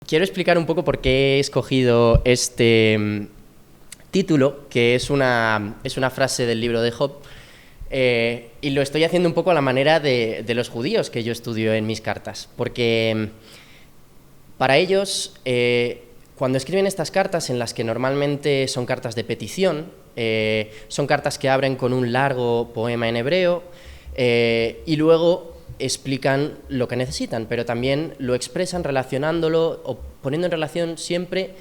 quiero explicar un poco por qué he escogido este título, que es una frase del libro de Job, y lo estoy haciendo un poco a la manera de los judíos que yo estudio en mis cartas, porque para ellos, cuando escriben estas cartas, en las que normalmente son cartas de petición, son cartas que abren con un largo poema en hebreo, y luego explican lo que necesitan, pero también lo expresan relacionándolo o poniendo en relación siempre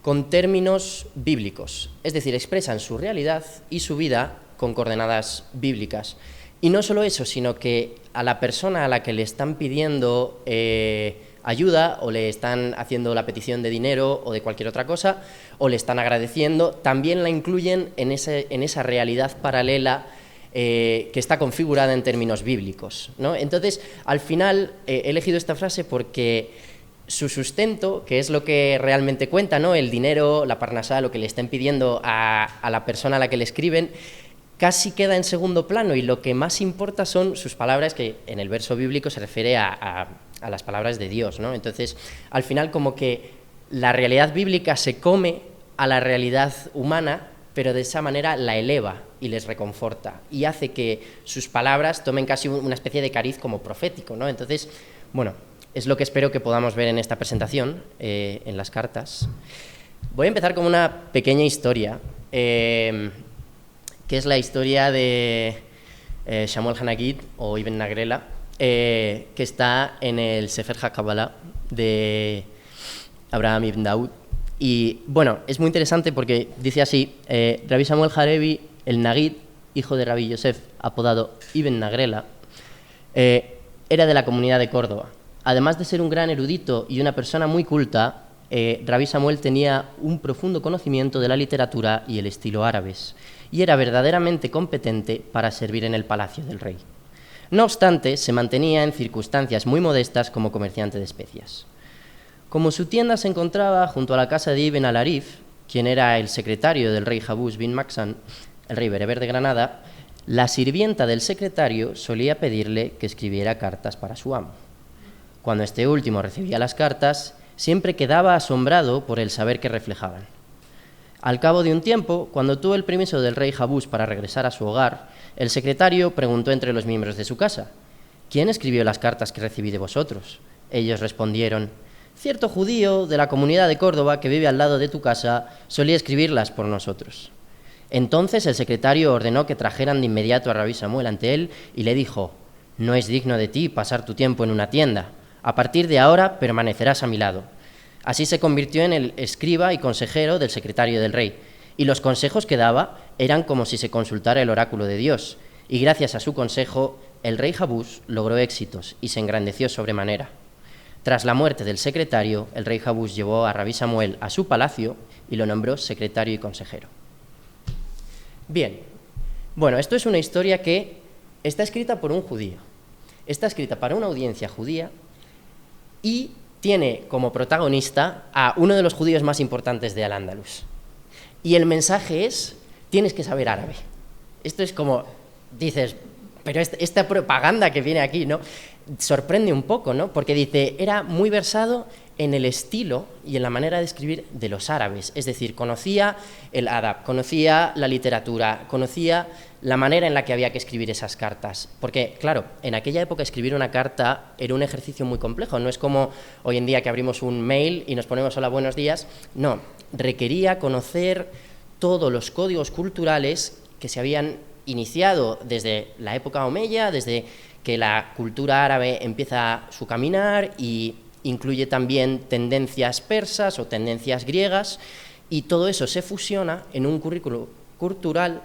con términos bíblicos, es decir, expresan su realidad y su vida con coordenadas bíblicas. Y no solo eso, sino que a la persona a la que le están pidiendo ayuda, o le están haciendo la petición de dinero o de cualquier otra cosa, o le están agradeciendo, también la incluyen en esa realidad paralela que está configurada en términos bíblicos, ¿no? Entonces, al final, he elegido esta frase porque su sustento, que es lo que realmente cuenta, ¿no? El dinero, la parnasá, lo que le estén pidiendo a la persona a la que le escriben, casi queda en segundo plano, y lo que más importa son sus palabras, que en el verso bíblico se refiere a las palabras de Dios, ¿no? Entonces, al final, como que la realidad bíblica se come a la realidad humana, pero de esa manera la eleva y les reconforta, y hace que sus palabras tomen casi una especie de cariz como profético, ¿no? Entonces, bueno, es lo que espero que podamos ver en esta presentación, en las cartas. Voy a empezar con una pequeña historia, que es la historia de Shamuel Hanagid, o Ibn Nagrela, que está en el Sefer HaKabbalah de Abraham ibn Daud. Y bueno, es muy interesante porque dice así: Rabbi Samuel Halevi, el Nagid, hijo de Rabbi Yosef, apodado Ibn Nagrela, era de la comunidad de Córdoba. Además de ser un gran erudito y una persona muy culta, Rabbi Samuel tenía un profundo conocimiento de la literatura y el estilo árabes, y era verdaderamente competente para servir en el palacio del rey. No obstante, se mantenía en circunstancias muy modestas como comerciante de especias. Como su tienda se encontraba junto a la casa de Ibn al-Arif, quien era el secretario del rey Jabús bin Maksan, el rey bereber de Granada, la sirvienta del secretario solía pedirle que escribiera cartas para su amo. Cuando este último recibía las cartas, siempre quedaba asombrado por el saber que reflejaban. Al cabo de un tiempo, cuando tuvo el permiso del rey Jabús para regresar a su hogar, el secretario preguntó entre los miembros de su casa: ¿quién escribió las cartas que recibí de vosotros? Ellos respondieron: cierto judío de la comunidad de Córdoba que vive al lado de tu casa solía escribirlas por nosotros. Entonces el secretario ordenó que trajeran de inmediato a Rabí Samuel ante él y le dijo: no es digno de ti pasar tu tiempo en una tienda. A partir de ahora permanecerás a mi lado. Así se convirtió en el escriba y consejero del secretario del rey, y los consejos que daba eran como si se consultara el oráculo de Dios, y gracias a su consejo el rey Jabús logró éxitos y se engrandeció sobremanera. Tras la muerte del secretario, el rey Jabús llevó a Rabí Samuel a su palacio y lo nombró secretario y consejero. Bien, bueno, esto es una historia que está escrita por un judío, está escrita para una audiencia judía y tiene como protagonista a uno de los judíos más importantes de Al-Ándalus. Y el mensaje es: tienes que saber árabe. Esto es como, dices, pero esta propaganda que viene aquí, ¿no?, sorprende un poco, ¿no?, porque dice, era muy versado en el estilo y en la manera de escribir de los árabes, es decir, conocía el adab, conocía la literatura, conocía la manera en la que había que escribir esas cartas, porque claro, en aquella época escribir una carta era un ejercicio muy complejo, no es como hoy en día que abrimos un mail y nos ponemos hola, buenos días, no, requería conocer todos los códigos culturales que se habían iniciado desde la época omeya, desde que la cultura árabe empieza su caminar, y incluye también tendencias persas o tendencias griegas, y todo eso se fusiona en un currículo cultural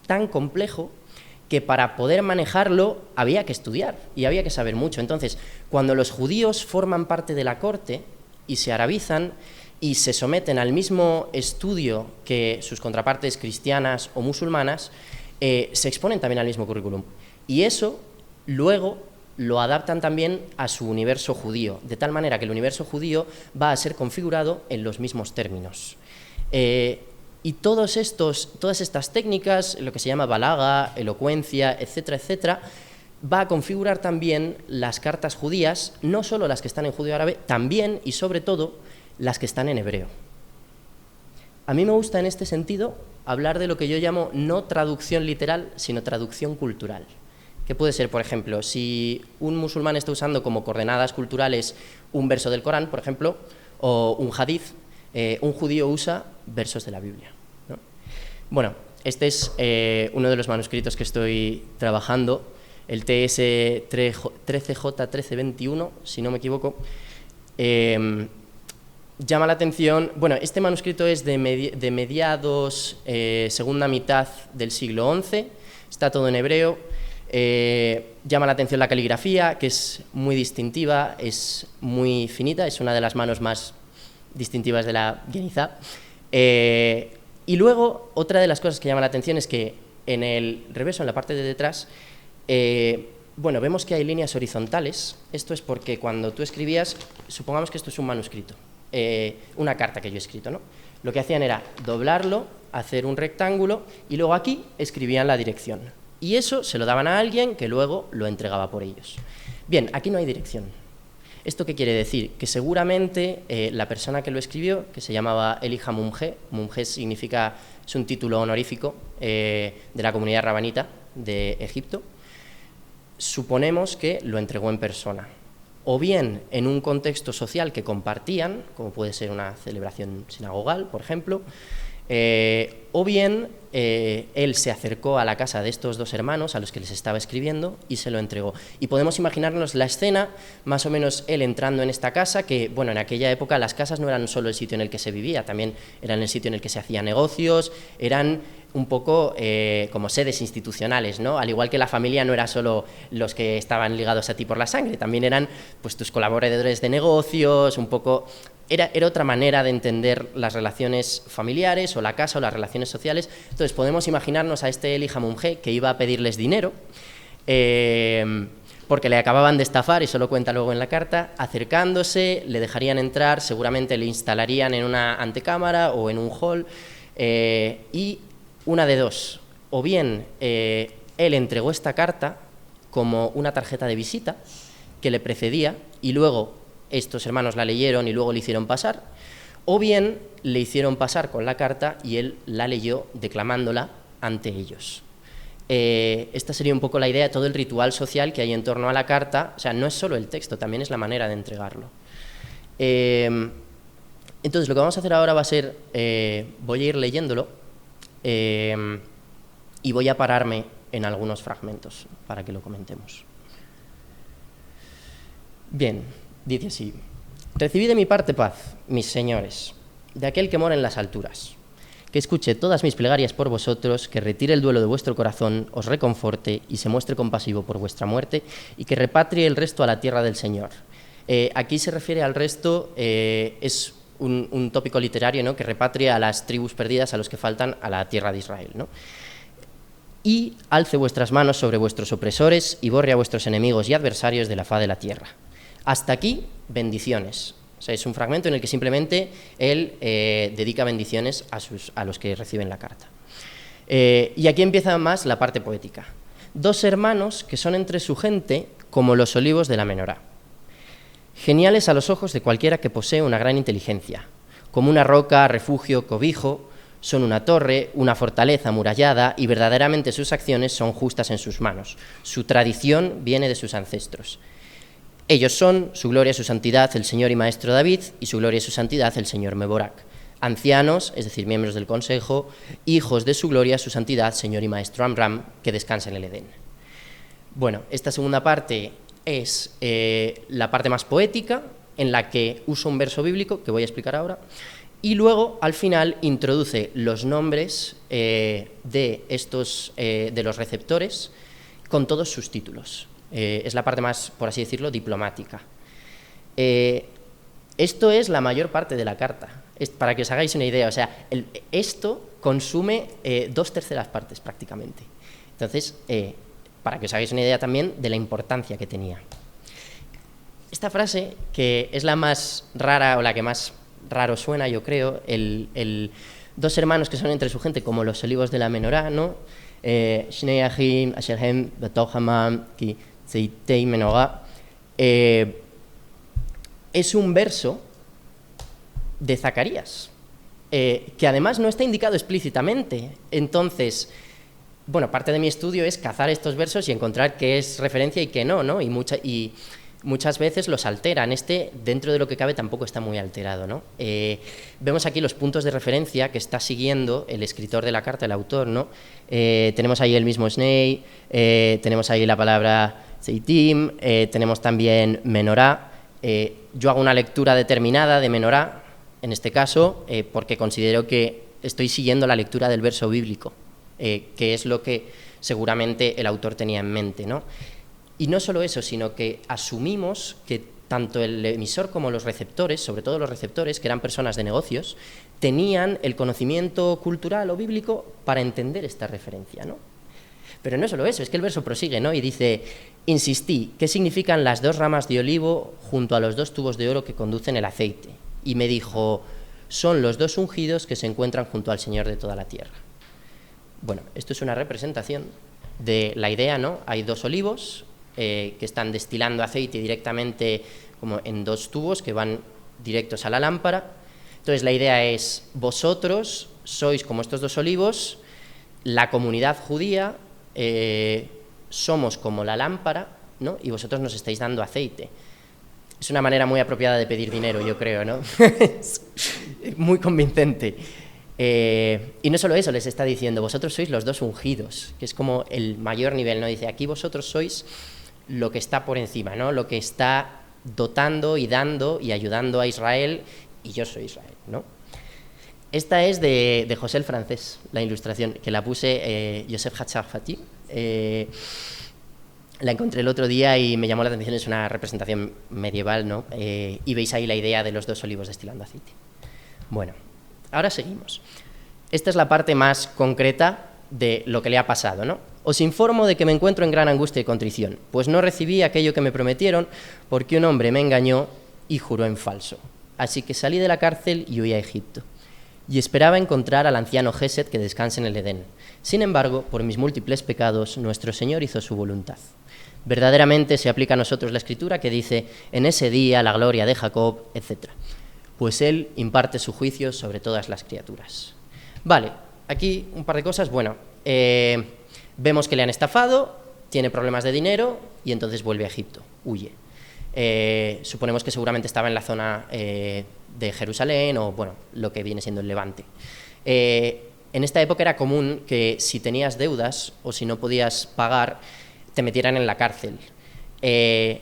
tan complejo que para poder manejarlo había que estudiar y había que saber mucho. Entonces, cuando los judíos forman parte de la corte y se arabizan y se someten al mismo estudio que sus contrapartes cristianas o musulmanas, se exponen también al mismo currículum. Y eso luego lo adaptan también a su universo judío, de tal manera que el universo judío va a ser configurado en los mismos términos. Y todas estas técnicas, lo que se llama balaga, elocuencia, etcétera, etcétera, va a configurar también las cartas judías, no solo las que están en judío-árabe, también y sobre todo las que están en hebreo. A mí me gusta en este sentido hablar de lo que yo llamo no traducción literal, sino traducción cultural. Que puede ser, por ejemplo, si un musulmán está usando como coordenadas culturales un verso del Corán, por ejemplo, o un hadith, un judío usa versos de la Biblia, ¿no? Bueno, este es uno de los manuscritos que estoy trabajando, el TS 13J1321, si no me equivoco. Llama la atención, bueno, este manuscrito es de mediados, segunda mitad del siglo XI, está todo en hebreo. Llama la atención la caligrafía, que es muy distintiva, es muy finita, es una de las manos más distintivas de la Guenizá. Y luego, otra de las cosas que llama la atención es que en el reverso, en la parte de detrás, bueno, vemos que hay líneas horizontales. Esto es porque cuando tú escribías, supongamos que esto es un manuscrito, una carta que yo he escrito, ¿no? Lo que hacían era doblarlo, hacer un rectángulo y luego aquí escribían la dirección. Y eso se lo daban a alguien que luego lo entregaba por ellos. Bien, aquí no hay dirección. ¿Esto qué quiere decir? Que seguramente la persona que lo escribió, que se llamaba Elijah Mumje, Mumje significa, es un título honorífico de la comunidad rabanita de Egipto, suponemos que lo entregó en persona, o bien en un contexto social que compartían, como puede ser una celebración sinagogal, por ejemplo, o bien él se acercó a la casa de estos dos hermanos a los que les estaba escribiendo y se lo entregó. Y podemos imaginarnos la escena, más o menos él entrando en esta casa, que bueno, en aquella época las casas no eran solo el sitio en el que se vivía, también eran el sitio en el que se hacían negocios, eran un poco como sedes institucionales, ¿no? Al igual que la familia no era solo los que estaban ligados a ti por la sangre, también eran pues tus colaboradores de negocios, un poco... Era otra manera de entender las relaciones familiares o la casa o las relaciones sociales. Entonces podemos imaginarnos a este Elijah Mumje que iba a pedirles dinero porque le acababan de estafar, y eso lo cuenta luego en la carta, acercándose, le dejarían entrar, seguramente le instalarían en una antecámara o en un hall, y una de dos, o bien él entregó esta carta como una tarjeta de visita que le precedía y luego estos hermanos la leyeron y luego le hicieron pasar, o bien le hicieron pasar con la carta y él la leyó declamándola ante ellos. Esta sería un poco la idea de todo el ritual social que hay en torno a la carta. O sea, no es solo el texto, también es la manera de entregarlo. Entonces, lo que vamos a hacer ahora va a ser, voy a ir leyéndolo y voy a pararme en algunos fragmentos para que lo comentemos. Bien, dice así: recibid de mi parte paz, mis señores, de aquel que mora en las alturas, que escuche todas mis plegarias por vosotros, que retire el duelo de vuestro corazón, os reconforte y se muestre compasivo por vuestra muerte, y que repatrie el resto a la tierra del Señor. Aquí se refiere al resto, es un tópico literario, ¿no?, que repatria a las tribus perdidas, a los que faltan a la tierra de Israel, ¿no? Y alce vuestras manos sobre vuestros opresores y borre a vuestros enemigos y adversarios de la faz de la tierra. Hasta aquí, bendiciones. O sea, es un fragmento en el que simplemente él dedica bendiciones a los que reciben la carta. Y aquí empieza más la parte poética. Dos hermanos que son entre su gente como los olivos de la menorá, geniales a los ojos de cualquiera que posee una gran inteligencia, como una roca, refugio, cobijo, son una torre, una fortaleza amurallada, y verdaderamente sus acciones son justas en sus manos. Su tradición viene de sus ancestros. Ellos son, su gloria y su santidad, el Señor y Maestro David, y su gloria y su santidad, el Señor Meborac. Ancianos, es decir, miembros del Consejo, hijos de su gloria, su santidad, Señor y Maestro Amram, que descansa en el Edén. Bueno, esta segunda parte es la parte más poética, en la que uso un verso bíblico, que voy a explicar ahora, y luego, al final, introduce los nombres de los receptores con todos sus títulos. Es la parte más, por así decirlo, diplomática. Esto es la mayor parte de la carta, para que os hagáis una idea. O sea, esto consume 2/3 partes prácticamente. Entonces, para que os hagáis una idea también de la importancia que tenía. Esta frase, que es la más rara o la que más raro suena, yo creo, dos hermanos que son entre su gente como los olivos de la menorá, ¿no? Shnei Achim asher hem betoch hamam ki tzeitei menorá. Es un verso de Zacarías, que además no está indicado explícitamente. Entonces, bueno, parte de mi estudio es cazar estos versos y encontrar qué es referencia y qué no, ¿no? Y muchas veces los alteran. Dentro de lo que cabe, tampoco está muy alterado, ¿no? Vemos aquí los puntos de referencia que está siguiendo el escritor de la carta, el autor, ¿no? Tenemos ahí el mismo Shnei, tenemos ahí la palabra Zeitim, tenemos también Menorá. Yo hago una lectura determinada de Menorá, en este caso, porque considero que estoy siguiendo la lectura del verso bíblico, que es lo que seguramente el autor tenía en mente, ¿no? Y no solo eso, sino que asumimos que tanto el emisor como los receptores, sobre todo los receptores, que eran personas de negocios, tenían el conocimiento cultural o bíblico para entender esta referencia, ¿no? Pero no solo eso, es que el verso prosigue, ¿no? Y dice: insistí, ¿qué significan las 2 ramas de olivo junto a los 2 tubos de oro que conducen el aceite? Y me dijo: son los 2 ungidos que se encuentran junto al Señor de toda la tierra. Bueno, esto es una representación de la idea, ¿no? Hay 2 olivos que están destilando aceite directamente como en 2 tubos que van directos a la lámpara. Entonces la idea es: vosotros sois como estos 2 olivos, la comunidad judía somos como la lámpara, ¿no? Y vosotros nos estáis dando aceite. Es una manera muy apropiada de pedir dinero, yo creo, ¿no? Es muy convincente. Y no solo eso, les está diciendo: vosotros sois los 2 ungidos, que es como el mayor nivel, ¿no? Dice: aquí vosotros sois lo que está por encima, ¿no? Lo que está dotando y dando y ayudando a Israel, y yo soy Israel, ¿no? Esta es de José el Francés, la ilustración, que la puse Joseph Hatchafati. La encontré el otro día y me llamó la atención. Es una representación medieval, ¿no? Y veis ahí la idea de los 2 olivos destilando aceite. Bueno, ahora seguimos. Esta es la parte más concreta de lo que le ha pasado, ¿no? Os informo de que me encuentro en gran angustia y contrición, pues no recibí aquello que me prometieron, porque un hombre me engañó y juró en falso. Así que salí de la cárcel y huí a Egipto. Y esperaba encontrar al anciano Gesed que descanse en el Edén. Sin embargo, por mis múltiples pecados, nuestro Señor hizo su voluntad. Verdaderamente se aplica a nosotros la Escritura que dice: en ese día la gloria de Jacob, etc. Pues Él imparte su juicio sobre todas las criaturas. Vale, aquí un par de cosas. Bueno, vemos que le han estafado, tiene problemas de dinero y entonces vuelve a Egipto, huye. Suponemos que seguramente estaba en la zona de Jerusalén o, bueno, lo que viene siendo el Levante. En esta época era común que si tenías deudas o si no podías pagar, te metieran en la cárcel.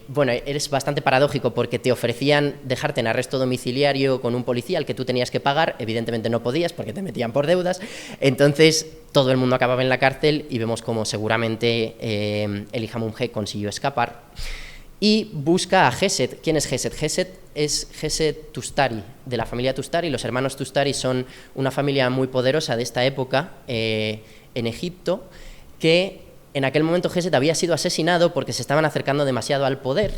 Bueno, eres bastante paradójico porque te ofrecían dejarte en arresto domiciliario con un policía al que tú tenías que pagar. Evidentemente no podías porque te metían por deudas. Entonces todo el mundo acababa en la cárcel y vemos como seguramente Elijah Munge consiguió escapar y busca a Gesed. ¿Quién es Gesed? Gesed es Gesed Tustari, de la familia Tustari. Los hermanos Tustari son una familia muy poderosa de esta época en Egipto, que en aquel momento Gesed había sido asesinado porque se estaban acercando demasiado al poder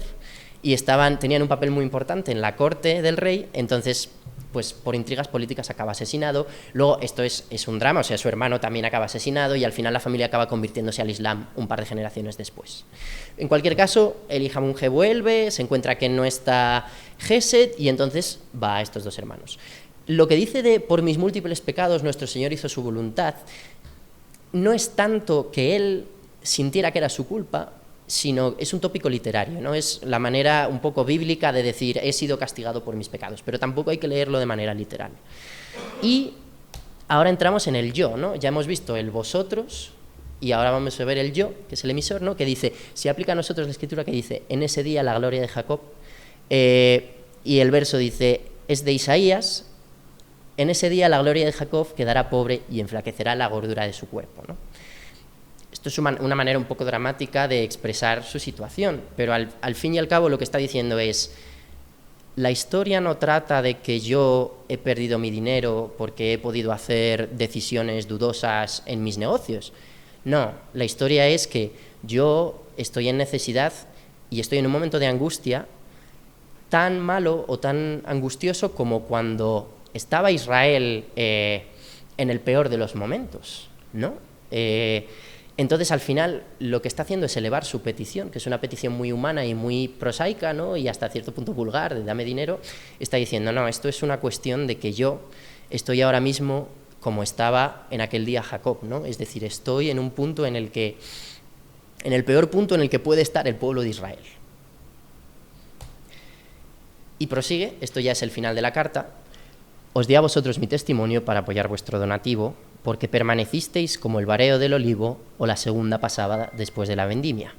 y tenían un papel muy importante en la corte del rey. Entonces, pues por intrigas políticas acaba asesinado. Luego esto es un drama, o sea, su hermano también acaba asesinado y al final la familia acaba convirtiéndose al Islam un par de generaciones después. En cualquier caso, Elijah Munge vuelve, se encuentra que no está Gesed y entonces va a estos 2 hermanos. Lo que dice de por mis múltiples pecados nuestro Señor hizo su voluntad no es tanto que él sintiera que era su culpa, sino es un tópico literario, ¿no? Es la manera un poco bíblica de decir: he sido castigado por mis pecados, pero tampoco hay que leerlo de manera literal. Y ahora entramos en el yo, ¿no? Ya hemos visto el vosotros y ahora vamos a ver el yo, que es el emisor, ¿no? Que dice, si aplica a nosotros la Escritura que dice: en ese día la gloria de Jacob, y el verso dice, es de Isaías: en ese día la gloria de Jacob quedará pobre y enflaquecerá la gordura de su cuerpo, ¿no? Esto es una manera un poco dramática de expresar su situación, pero al fin y al cabo lo que está diciendo es: la historia no trata de que yo he perdido mi dinero porque he podido hacer decisiones dudosas en mis negocios. No, la historia es que yo estoy en necesidad y estoy en un momento de angustia tan malo o tan angustioso como cuando estaba Israel en el peor de los momentos, ¿no? Entonces, al final, lo que está haciendo es elevar su petición, que es una petición muy humana y muy prosaica, ¿no? Y hasta cierto punto vulgar, de dame dinero. Está diciendo, no, esto es una cuestión de que yo estoy ahora mismo como estaba en aquel día Jacob, ¿no? Es decir, estoy en un punto en el peor punto en el que puede estar el pueblo de Israel. Y prosigue, esto ya es el final de la carta: os di a vosotros mi testimonio para apoyar vuestro donativo, porque permanecisteis como el vareo del olivo o la segunda pasada después de la vendimia.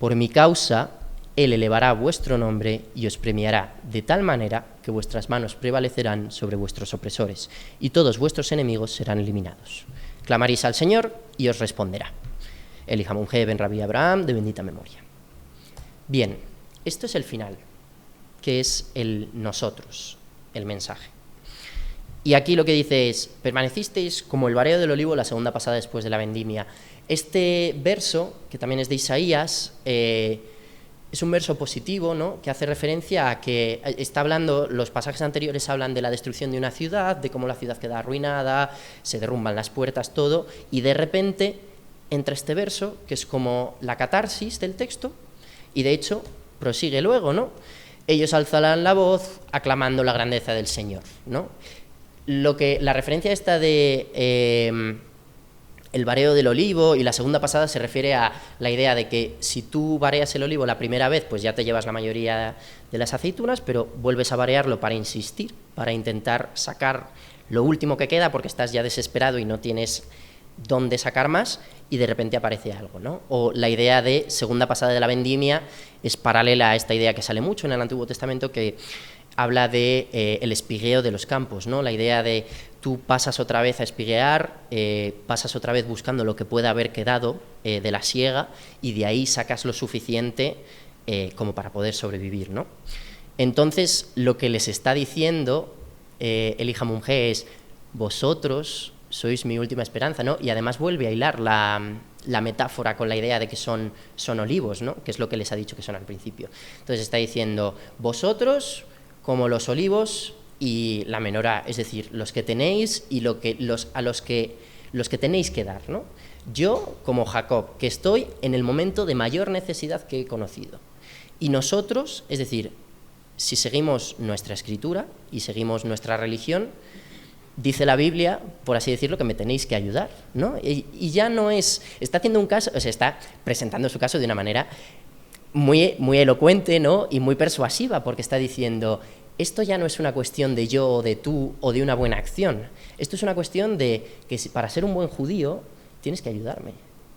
Por mi causa, Él elevará vuestro nombre y os premiará de tal manera que vuestras manos prevalecerán sobre vuestros opresores y todos vuestros enemigos serán eliminados. Clamaréis al Señor y os responderá. Elijah Munje ben Rabbi Abraham, de bendita memoria. Bien, esto es el final, que es el nosotros, el mensaje. Y aquí lo que dice es, permanecisteis como el vareo del olivo la segunda pasada después de la vendimia. Este verso, que también es de Isaías, es un verso positivo, ¿no?, que hace referencia a que está hablando, los pasajes anteriores hablan de la destrucción de una ciudad, de cómo la ciudad queda arruinada, se derrumban las puertas, todo, y de repente entra este verso, que es como la catarsis del texto, y de hecho prosigue luego, ¿no? Ellos alzarán la voz aclamando la grandeza del Señor, ¿no? La referencia esta de el vareo del olivo y la segunda pasada se refiere a la idea de que si tú vareas el olivo la primera vez, pues ya te llevas la mayoría de las aceitunas, pero vuelves a varearlo para insistir, para intentar sacar lo último que queda porque estás ya desesperado y no tienes dónde sacar más, y de repente aparece algo, ¿no? O la idea de segunda pasada de la vendimia es paralela a esta idea que sale mucho en el Antiguo Testamento, que habla de el espigueo de los campos, ¿no? La idea de tú pasas otra vez a espiguear, pasas otra vez buscando lo que pueda haber quedado de la siega, y de ahí sacas lo suficiente como para poder sobrevivir, ¿no? Entonces, lo que les está diciendo Elijah Munje es, vosotros sois mi última esperanza, ¿no? Y además vuelve a hilar la metáfora con la idea de que son olivos, ¿no?, que es lo que les ha dicho que son al principio. Entonces está diciendo, vosotros como los olivos y la menorá, es decir, los que tenéis y los que tenéis que dar, ¿no? Yo, como Jacob, que estoy en el momento de mayor necesidad que he conocido. Y nosotros, es decir, si seguimos nuestra escritura y seguimos nuestra religión, dice la Biblia, por así decirlo, que me tenéis que ayudar, ¿no? Y ya no es, está haciendo un caso, o sea, está presentando su caso de una manera muy, muy elocuente, ¿no?, y muy persuasiva, porque está diciendo, esto ya no es una cuestión de yo o de tú o de una buena acción, esto es una cuestión de que para ser un buen judío tienes que ayudarme.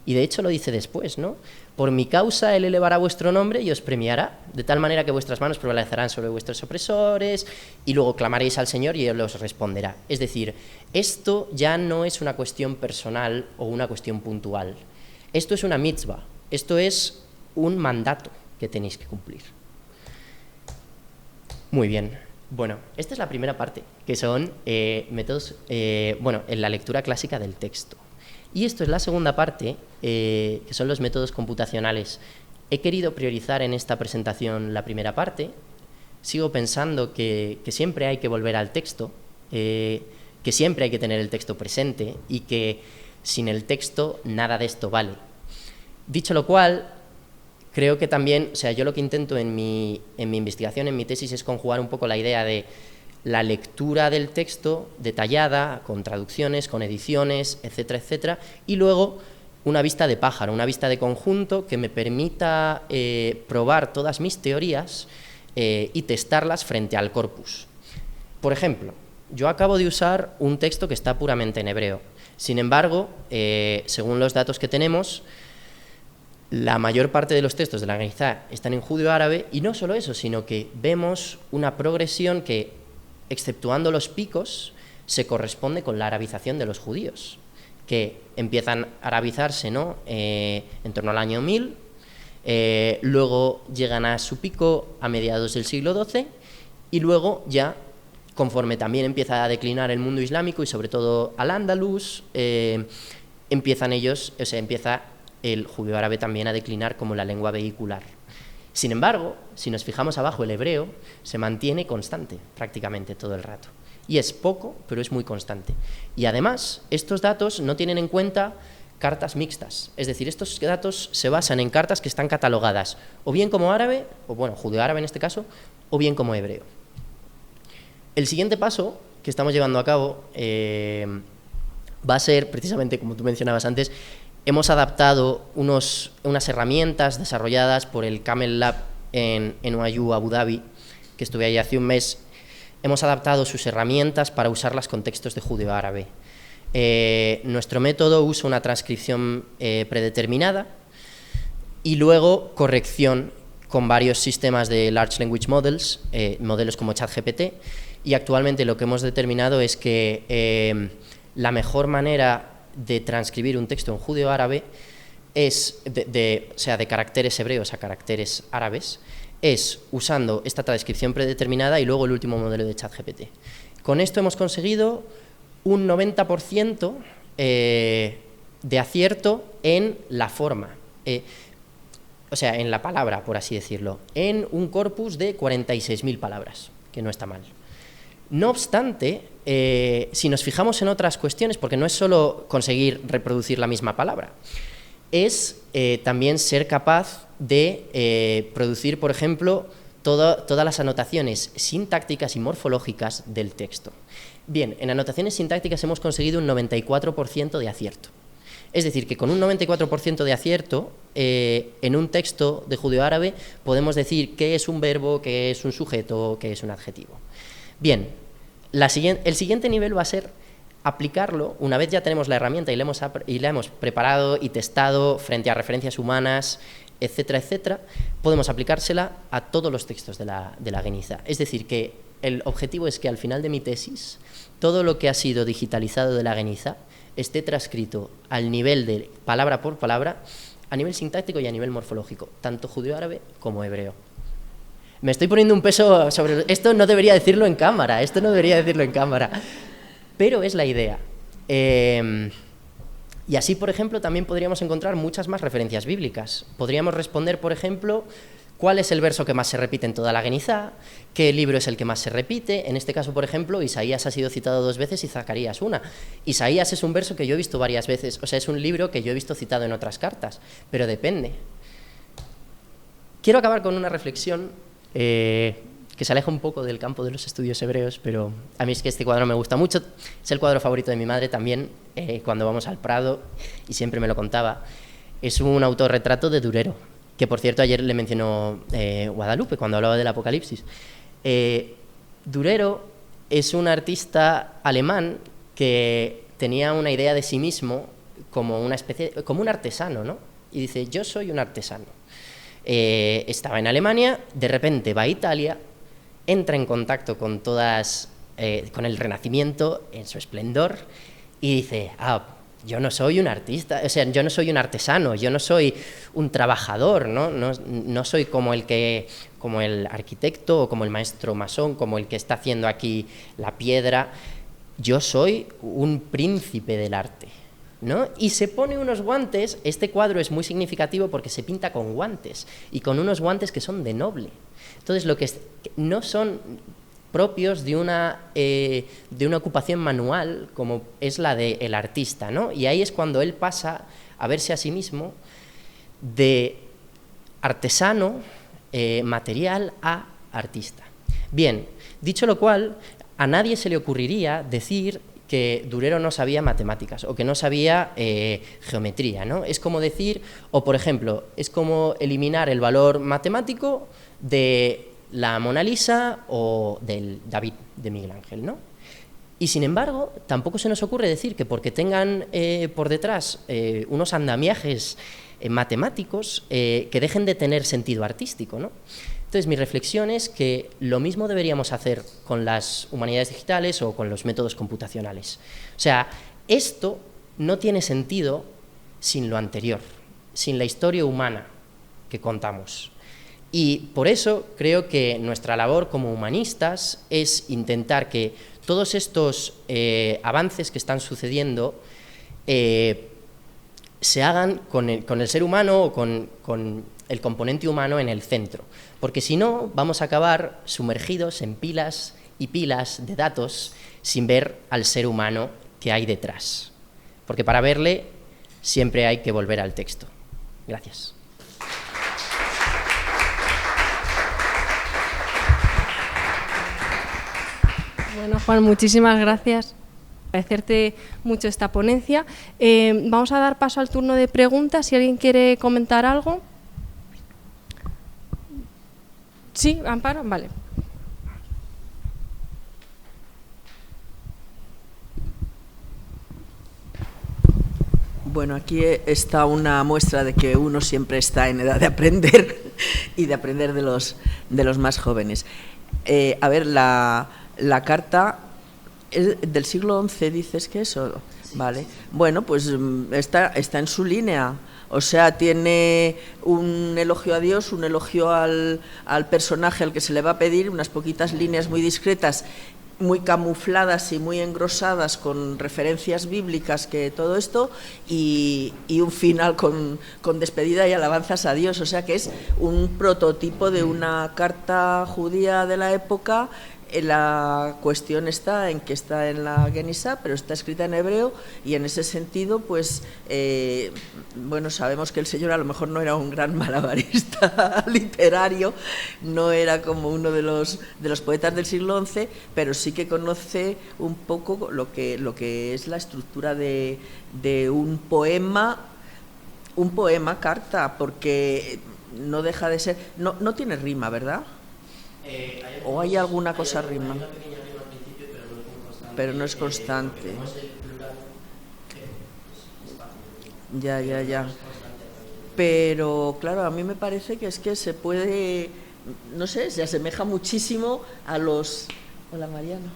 Y de hecho lo dice después, ¿no? Por mi causa Él elevará vuestro nombre y os premiará, de tal manera que vuestras manos prevalecerán sobre vuestros opresores, y luego clamaréis al Señor y Él os responderá. Es decir, esto ya no es una cuestión personal o una cuestión puntual. Esto es una mitzvah, esto es un mandato que tenéis que cumplir. Muy bien. Bueno, esta es la primera parte, que son métodos, en la lectura clásica del texto. Y esto es la segunda parte, que son los métodos computacionales. He querido priorizar en esta presentación la primera parte. Sigo pensando que siempre hay que volver al texto, que siempre hay que tener el texto presente y que sin el texto nada de esto vale. Dicho lo cual, creo que también, o sea, yo lo que intento en mi investigación, en mi tesis, es conjugar un poco la idea de la lectura del texto detallada, con traducciones, con ediciones, etcétera, etcétera, y luego una vista de pájaro, una vista de conjunto que me permita probar todas mis teorías y testarlas frente al corpus. Por ejemplo, yo acabo de usar un texto que está puramente en hebreo. Sin embargo, según los datos que tenemos, la mayor parte de los textos de la Geizá están en judeo-árabe, y no solo eso, sino que vemos una progresión que, exceptuando los picos, se corresponde con la arabización de los judíos, que empiezan a arabizarse, ¿no?, en torno al año 1000, luego llegan a su pico a mediados del siglo XII, y luego ya, conforme también empieza a declinar el mundo islámico y sobre todo al-Ándalus, empieza el judeo-árabe también a declinar como la lengua vehicular. Sin embargo, si nos fijamos abajo, el hebreo se mantiene constante prácticamente todo el rato. Y es poco, pero es muy constante. Y además, estos datos no tienen en cuenta cartas mixtas. Es decir, estos datos se basan en cartas que están catalogadas o bien como árabe, o bueno, judeo-árabe en este caso, o bien como hebreo. El siguiente paso que estamos llevando a cabo va a ser, precisamente como tú mencionabas antes, hemos adaptado unas herramientas desarrolladas por el Camel Lab en NYU Abu Dhabi, que estuve ahí hace un mes. Hemos adaptado sus herramientas para usarlas con textos de judeo-árabe. Nuestro método usa una transcripción predeterminada y luego corrección con varios sistemas de Large Language Models, modelos como ChatGPT, y actualmente lo que hemos determinado es que la mejor manera de transcribir un texto en judeo-árabe es, o sea, de caracteres hebreos a caracteres árabes, es usando esta transcripción predeterminada y luego el último modelo de ChatGPT. Con esto hemos conseguido un 90% de acierto en la forma, o sea, en la palabra, por así decirlo, en un corpus de 46.000 palabras, que no está mal. No obstante, si nos fijamos en otras cuestiones, porque no es solo conseguir reproducir la misma palabra, es también ser capaz de producir, por ejemplo, todas las anotaciones sintácticas y morfológicas del texto. Bien, en anotaciones sintácticas hemos conseguido un 94% de acierto. Es decir, que con un 94% de acierto, en un texto de judeo-árabe podemos decir qué es un verbo, qué es un sujeto, qué es un adjetivo. Bien, el siguiente nivel va a ser aplicarlo, una vez ya tenemos la herramienta y la hemos preparado y testado frente a referencias humanas, etcétera, etcétera, podemos aplicársela a todos los textos de la Geniza. Es decir, que el objetivo es que al final de mi tesis, todo lo que ha sido digitalizado de la Geniza esté transcrito al nivel de palabra por palabra, a nivel sintáctico y a nivel morfológico, tanto judeo-árabe como hebreo. Me estoy poniendo un peso sobre... Esto no debería decirlo en cámara, pero es la idea. Y así, por ejemplo, también podríamos encontrar muchas más referencias bíblicas. Podríamos responder, por ejemplo, cuál es el verso que más se repite en toda la Geniza, qué libro es el que más se repite. En este caso, por ejemplo, Isaías ha sido citado 2 veces y Zacarías una. Isaías es un verso que yo he visto varias veces, o sea, es un libro que yo he visto citado en otras cartas, pero depende. Quiero acabar con una reflexión que se aleja un poco del campo de los estudios hebreos, pero a mí es que este cuadro me gusta mucho, es el cuadro favorito de mi madre también, cuando vamos al Prado, y siempre me lo contaba. Es un autorretrato de Durero, que por cierto ayer le mencionó Guadalupe cuando hablaba del Apocalipsis. Durero es un artista alemán que tenía una idea de sí mismo como una especie, como un artesano, ¿no? Y dice, yo soy un artesano. Estaba en Alemania, de repente va a Italia, entra en contacto con con el Renacimiento en su esplendor y dice, yo no soy un artista, o sea, yo no soy un artesano, yo no soy un trabajador, ¿no? No soy como el arquitecto o como el maestro masón, como el que está haciendo aquí la piedra, yo soy un príncipe del arte, ¿no? Y se pone unos guantes. Este cuadro es muy significativo porque se pinta con guantes y con unos guantes que son de noble. Entonces, no son propios de una ocupación manual como es la del artista, ¿no? Y ahí es cuando él pasa a verse a sí mismo de artesano material a artista. Bien, dicho lo cual, a nadie se le ocurriría decir que Durero no sabía matemáticas o que no sabía geometría, ¿no? Es como decir, o por ejemplo, es como eliminar el valor matemático de la Mona Lisa o del David de Miguel Ángel, ¿no? Y sin embargo, tampoco se nos ocurre decir que porque tengan por detrás unos andamiajes matemáticos que dejen de tener sentido artístico, ¿no? Entonces, mi reflexión es que lo mismo deberíamos hacer con las humanidades digitales o con los métodos computacionales. O sea, esto no tiene sentido sin lo anterior, sin la historia humana que contamos. Y por eso creo que nuestra labor como humanistas es intentar que todos estos avances que están sucediendo se hagan con el ser humano o con el componente humano en el centro, porque si no vamos a acabar sumergidos en pilas y pilas de datos sin ver al ser humano que hay detrás, porque para verle siempre hay que volver al texto. Gracias. Bueno, Juan, muchísimas gracias. Agradecerte mucho esta ponencia. Vamos a dar paso al turno de preguntas. Si alguien quiere comentar algo. Sí, Amparo, vale. Bueno, aquí está una muestra de que uno siempre está en edad de aprender y de aprender de los más jóvenes. A ver, la carta es del siglo XI, ¿dices que es? Vale. Bueno, pues está en su línea. O sea, tiene un elogio a Dios, un elogio al personaje al que se le va a pedir, unas poquitas líneas muy discretas, muy camufladas y muy engrosadas con referencias bíblicas, que todo esto, y un final con despedida y alabanzas a Dios. O sea que es un prototipo de una carta judía de la época. La cuestión está en que está en la Genisá, pero está escrita en hebreo, y en ese sentido, pues, bueno, sabemos que el Señor a lo mejor no era un gran malabarista literario, no era como uno de los poetas del siglo XI, pero sí que conoce un poco lo que es la estructura de un poema carta, porque no deja de ser, no tiene rima, ¿verdad? ¿O hay alguna cosa rima? Pero no es constante. Ya. Pero claro, a mí me parece que es que se puede, no sé, se asemeja muchísimo a los... Hola, Mariano.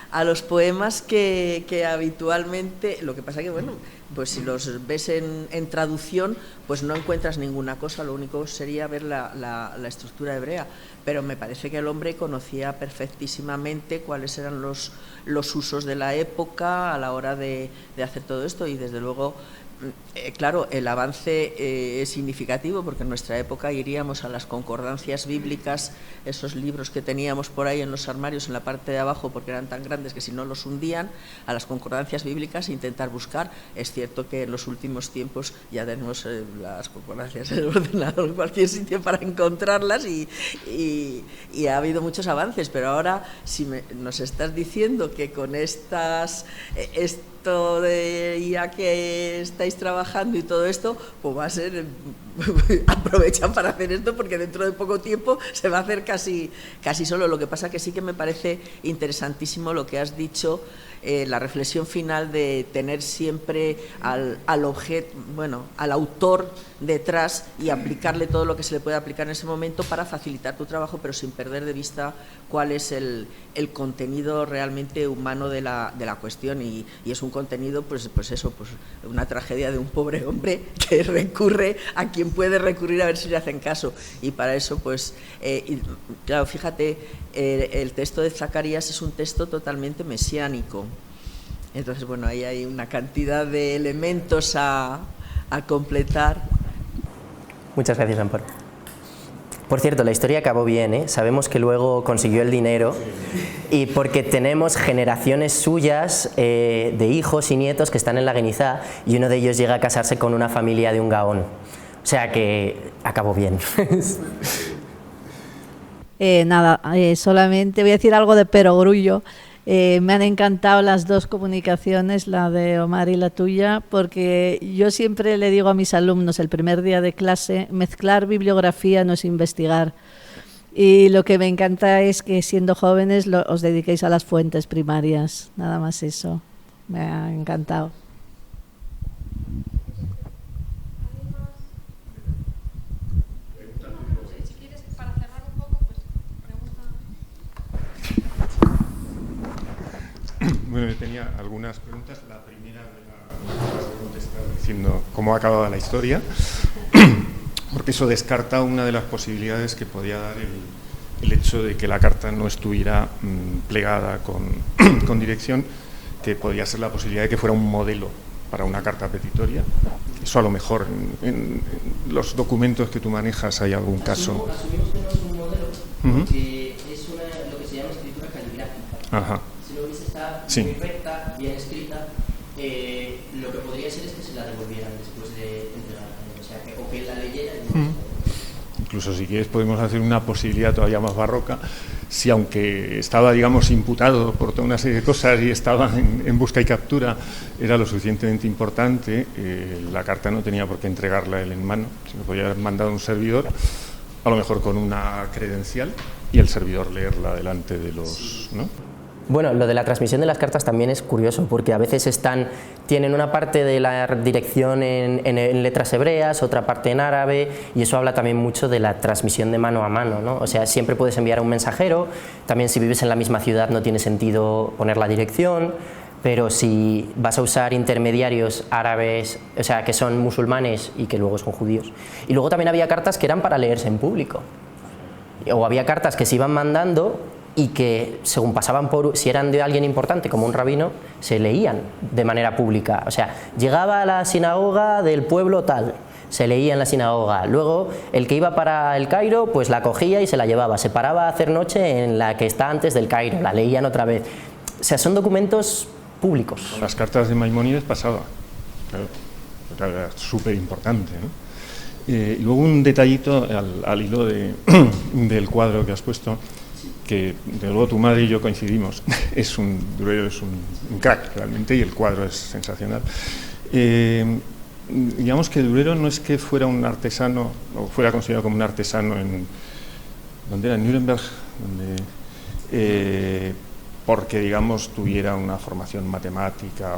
A los poemas que habitualmente, lo que pasa que, bueno, pues si los ves en traducción, pues no encuentras ninguna cosa, lo único sería ver la estructura hebrea, pero me parece que el hombre conocía perfectísimamente cuáles eran los usos de la época a la hora de hacer todo esto, y desde luego, claro, el avance es significativo, porque en nuestra época iríamos a las concordancias bíblicas, esos libros que teníamos por ahí en los armarios en la parte de abajo, porque eran tan grandes que si no los hundían, a las concordancias bíblicas e intentar buscar. Es cierto que en los últimos tiempos ya tenemos las concordancias en el ordenador en cualquier sitio para encontrarlas, y ha habido muchos avances, pero ahora si nos estás diciendo que con esto de ya que estáis trabajando y todo esto, pues va a ser, aprovechan para hacer esto, porque dentro de poco tiempo se va a hacer casi solo. Lo que pasa que sí que me parece interesantísimo lo que has dicho, la reflexión final de tener siempre al objeto, bueno, al autor detrás, y aplicarle todo lo que se le puede aplicar en ese momento para facilitar tu trabajo, pero sin perder de vista cuál es el contenido realmente humano de la cuestión, y es un contenido, pues eso, pues una tragedia de un pobre hombre que recurre a quien puede recurrir a ver si le hacen caso, y para eso, pues, claro, fíjate, el texto de Zacarías es un texto totalmente mesiánico. Entonces, bueno, ahí hay una cantidad de elementos a completar. Muchas gracias, Amparo. Por cierto, la historia acabó bien, ¿eh? Sabemos que luego consiguió el dinero, y porque tenemos generaciones suyas de hijos y nietos que están en la Genisá, y uno de ellos llega a casarse con una familia de un gaón. O sea que acabó bien. Nada, solamente voy a decir algo de perogrullo. Me han encantado las dos comunicaciones, la de Omar y la tuya, porque yo siempre le digo a mis alumnos el primer día de clase, mezclar bibliografía no es investigar. Y lo que me encanta es que siendo jóvenes os dediquéis a las fuentes primarias, nada más eso. Me ha encantado. Bueno, yo tenía algunas preguntas. La primera de contestar diciendo cómo ha acabado la historia, porque eso descarta una de las posibilidades que podía dar el hecho de que la carta no estuviera plegada con dirección, que podía ser la posibilidad de que fuera un modelo para una carta petitoria. Eso a lo mejor en los documentos que tú manejas hay algún caso. Asumimos que no es un modelo, porque es lo que se llama escritura caligráfica. Ajá. Si lo hubiese estado Sí. muy recta, bien escrita, lo que podría ser es que se la devolvieran después de entregarla, o sea, o que él la leyera y Incluso si quieres podemos hacer una posibilidad todavía más barroca, si aunque estaba, digamos, imputado por toda una serie de cosas y estaba en busca y captura, era lo suficientemente importante, la carta no tenía por qué entregarla él en mano, sino podía haber mandado un servidor, a lo mejor con una credencial, y el servidor leerla delante de los... ¿no? Bueno, lo de la transmisión de las cartas también es curioso, porque a veces tienen una parte de la dirección en letras hebreas, otra parte en árabe, y eso habla también mucho de la transmisión de mano a mano, ¿no? O sea, siempre puedes enviar a un mensajero, también si vives en la misma ciudad no tiene sentido poner la dirección, pero si vas a usar intermediarios árabes, o sea, que son musulmanes y que luego son judíos. Y luego también había cartas que eran para leerse en público, o había cartas que se iban mandando y que según pasaban si eran de alguien importante como un rabino, se leían de manera pública. O sea, llegaba a la sinagoga del pueblo tal, se leía en la sinagoga, luego el que iba para el Cairo pues la cogía y se la llevaba, se paraba a hacer noche en la que está antes del Cairo, la leían otra vez. O sea, son documentos públicos. Con las cartas de Maimónides pasaba, claro, era súper importante, ¿no? Y luego un detallito al hilo del cuadro que has puesto, que de luego tu madre y yo coincidimos, Durero es un crack realmente, y el cuadro es sensacional. Digamos que Durero no es que fuera un artesano, o fuera considerado como un artesano ¿dónde era? En Nuremberg, porque, digamos, tuviera una formación matemática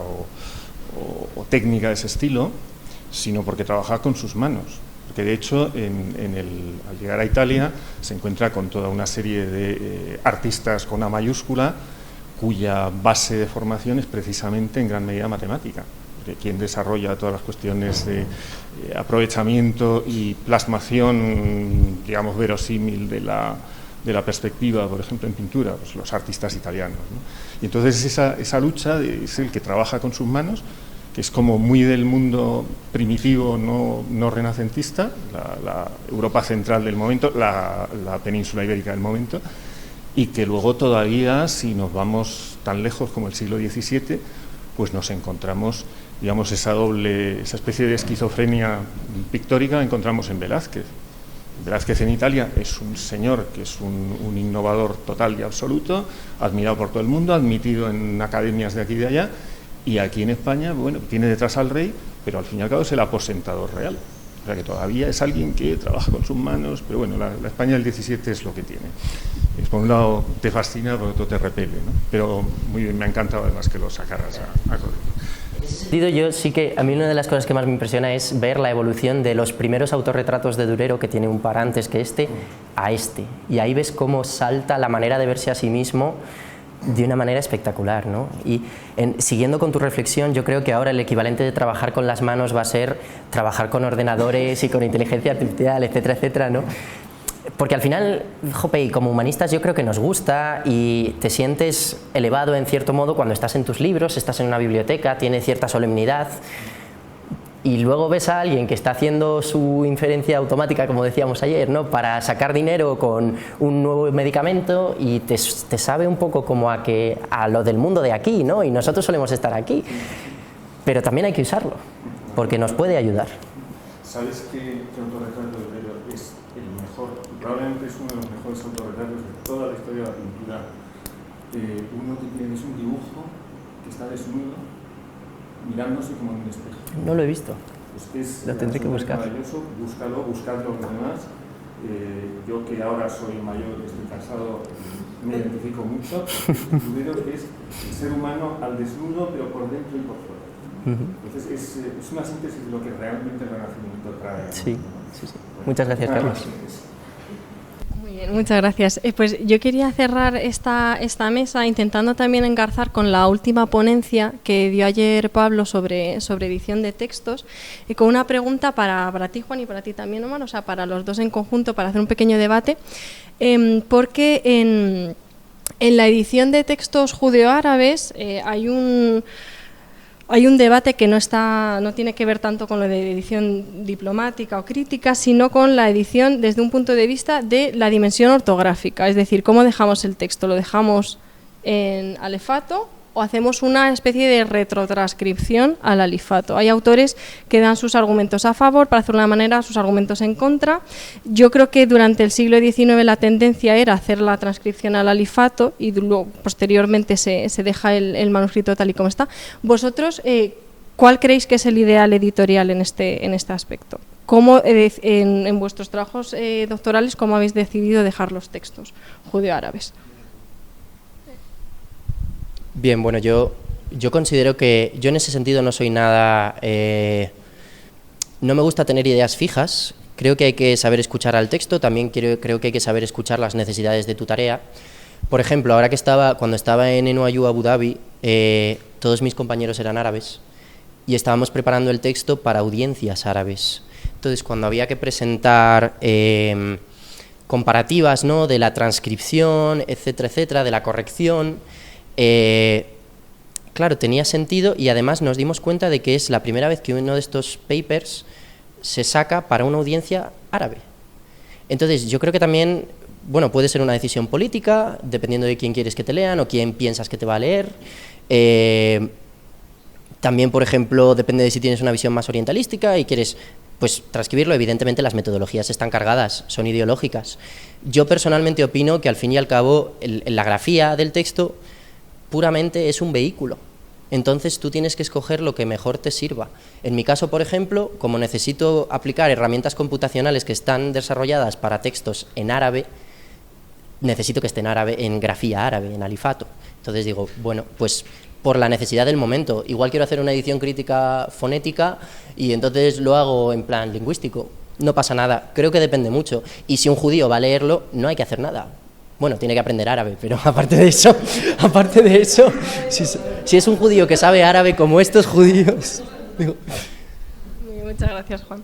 o técnica de ese estilo, sino porque trabajaba con sus manos. Porque de hecho al llegar a Italia se encuentra con toda una serie de artistas con A mayúscula cuya base de formación es precisamente en gran medida matemática, porque quien desarrolla todas las cuestiones de aprovechamiento y plasmación, digamos, verosímil de la perspectiva, por ejemplo, en pintura, pues los artistas italianos, ¿no? Y entonces esa lucha es el que trabaja con sus manos, que es como muy del mundo primitivo, no renacentista, la Europa central del momento, la península ibérica del momento, y que luego todavía, si nos vamos tan lejos como el siglo XVII, pues nos encontramos, digamos, esa especie de esquizofrenia pictórica encontramos en Velázquez. Velázquez en Italia es un señor que es un innovador total y absoluto, admirado por todo el mundo, admitido en academias de aquí y de allá. Y aquí en España, bueno, tiene detrás al rey, pero al fin y al cabo es el aposentador real. O sea que todavía es alguien que trabaja con sus manos, pero bueno, la España del 17 es lo que tiene. Por un lado te fascina, por otro te repele, ¿no? Pero muy bien, me ha encantado además que lo sacaras a correr. En ese sentido, yo sí que, a mí una de las cosas que más me impresiona es ver la evolución de los primeros autorretratos de Durero, que tiene un par antes que a este. Y ahí ves cómo salta la manera de verse a sí mismo de una manera espectacular, ¿no? Y siguiendo con tu reflexión, yo creo que ahora el equivalente de trabajar con las manos va a ser trabajar con ordenadores y con inteligencia artificial, etcétera, etcétera, ¿no? Porque al final, jope, como humanistas yo creo que nos gusta y te sientes elevado en cierto modo cuando estás en tus libros, estás en una biblioteca, tiene cierta solemnidad, y luego ves a alguien que está haciendo su inferencia automática, como decíamos ayer, ¿no?, para sacar dinero con un nuevo medicamento, y te sabe un poco como a lo del mundo de aquí, ¿no? Y nosotros solemos estar aquí, pero también hay que usarlo, porque nos puede ayudar. ¿Sabes qué autorretrato de Durero es el mejor? Probablemente es uno de los mejores autorretratos de toda la historia de la pintura. Uno que tiene es un dibujo que está desnudo, mirándose como en un espejo. No lo he visto. Es lo tendré que buscar. Maravilloso, buscadlo los demás. Yo que ahora soy mayor y estoy cansado, me identifico mucho. Durero es el ser humano al desnudo, pero por dentro y por fuera. Entonces es una síntesis de lo que realmente el Renacimiento trae. Sí. Muchas gracias, Carlos. Muy bien, muchas gracias. Pues yo quería cerrar esta mesa intentando también engarzar con la última ponencia que dio ayer Pablo sobre edición de textos, y con una pregunta para ti, Juan, y para ti también, Omar, o sea, para los dos en conjunto, para hacer un pequeño debate, porque en la edición de textos judeo-árabes hay un debate que no tiene que ver tanto con lo de edición diplomática o crítica, sino con la edición desde un punto de vista de la dimensión ortográfica, es decir, cómo dejamos el texto, lo dejamos en alefato o hacemos una especie de retrotranscripción al alifato. Hay autores que dan sus argumentos a favor, para hacerlo de una manera, sus argumentos en contra. Yo creo que durante el siglo XIX la tendencia era hacer la transcripción al alifato y luego, posteriormente se deja el manuscrito tal y como está. Vosotros, ¿cuál creéis que es el ideal editorial en este aspecto? ¿Cómo, en vuestros trabajos doctorales, cómo habéis decidido dejar los textos judeo-árabes? Bien, bueno, yo considero que yo en ese sentido no soy nada... no me gusta tener ideas fijas. Creo que hay que saber escuchar al texto, también creo que hay que saber escuchar las necesidades de tu tarea. Por ejemplo, ahora que cuando estaba en NYU Abu Dhabi, todos mis compañeros eran árabes y estábamos preparando el texto para audiencias árabes. Entonces, cuando había que presentar comparativas, ¿no?, de la transcripción, etcétera, de la corrección, claro, tenía sentido, y además nos dimos cuenta de que es la primera vez que uno de estos papers se saca para una audiencia árabe. Entonces, yo creo que también, bueno, puede ser una decisión política, dependiendo de quién quieres que te lean o quién piensas que te va a leer. También, por ejemplo, depende de si tienes una visión más orientalística y quieres, pues, transcribirlo. Evidentemente las metodologías están cargadas, son ideológicas. Yo personalmente opino que al fin y al cabo la grafía del texto puramente es un vehículo. Entonces tú tienes que escoger lo que mejor te sirva. En mi caso, por ejemplo, como necesito aplicar herramientas computacionales que están desarrolladas para textos en árabe, necesito que esté en árabe, en grafía árabe, en alifato. Entonces digo, bueno, pues por la necesidad del momento. Igual quiero hacer una edición crítica fonética y entonces lo hago en plan lingüístico. No pasa nada, creo que depende mucho. Y si un judío va a leerlo, no hay que hacer nada. Bueno, tiene que aprender árabe, pero aparte de eso, si es un judío que sabe árabe como estos judíos... Digo. Muchas gracias, Juan.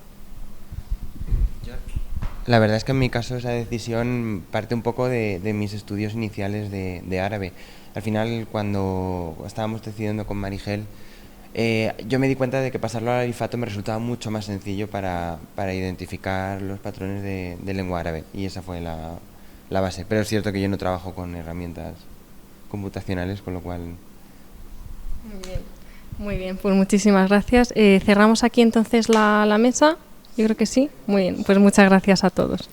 La verdad es que en mi caso esa decisión parte un poco de mis estudios iniciales de árabe. Al final, cuando estábamos decidiendo con Marigel, yo me di cuenta de que pasarlo al alifato me resultaba mucho más sencillo para identificar los patrones de lengua árabe, y esa fue la base. Pero es cierto que yo no trabajo con herramientas computacionales, con lo cual... Muy bien, pues muchísimas gracias. Cerramos aquí entonces la mesa. Yo creo que sí. Muy bien, pues muchas gracias a todos.